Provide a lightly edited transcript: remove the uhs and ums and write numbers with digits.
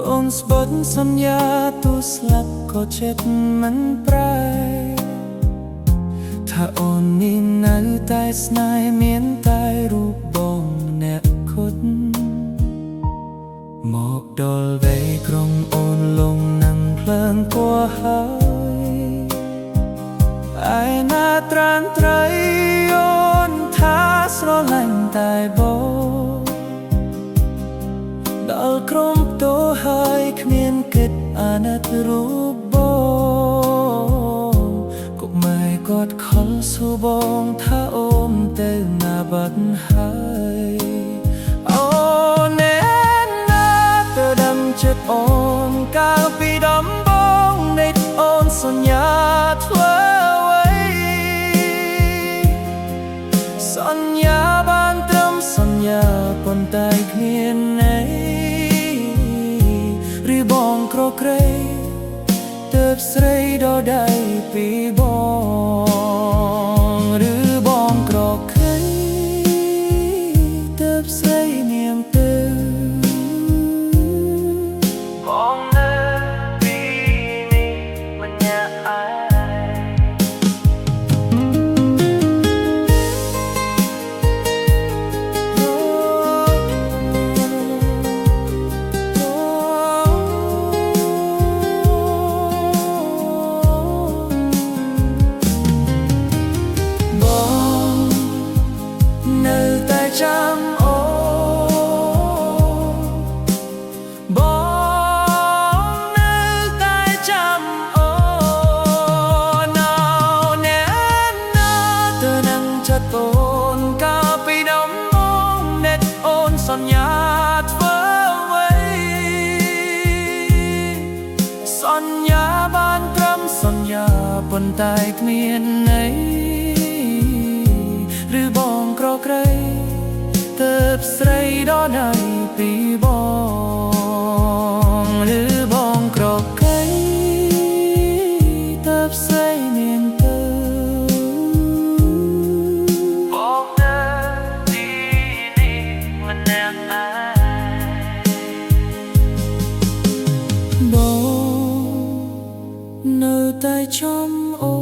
អូនស្បត់សន្យាទូស្លាប់ក៏ចិត្តមិនប្រែថាអូននេះនៅតែស្នេហ៍មានតែរូបបងអ្នកខុតមកដល់វ័យក្រុងអូនលងនឹងភ្លើងពណ៌ហើយឯណាត្រានត្រៃអូនថាស្រឡាញ់តែបងដល់ក្រុមតោហើយគ្មានគិតអាណិតរូបបងកុំម៉ែគាត់ខលសួរបងថាអូនទៅណាបាត់ហើយអូនណាទៅដឹងចិត្តអូនកាលពីដំបងនៃអូនសន្យាធ្វើអ្វីសន្យាបានត្រឹមសន្យាប៉ុន្តែគ្មានន័យឬបងក្រក្រេទើបស្រីដល់ដៃពីបងឬបងក្រក្រេទើបស្រីនាងទៅបងនៅពីនេះមិនញ៉ាអើចាំអូបងនៅតែចាំអូណៅណែណាទៅនឹងចិត្តអូនកាលពីដំបងណែតអូនសន្យាធ្វើអ្វីសន្យាបានត្រឹមសន្យាប៉ុន្តែគ្មានន័យឬបងក្រក្រេទើបស្រីដល់ដៃពីបងឬបងក្រកៃទើបស្រីនាងទៅបងនៅទីនេះមិនណាំអើបងនៅតែចំអូ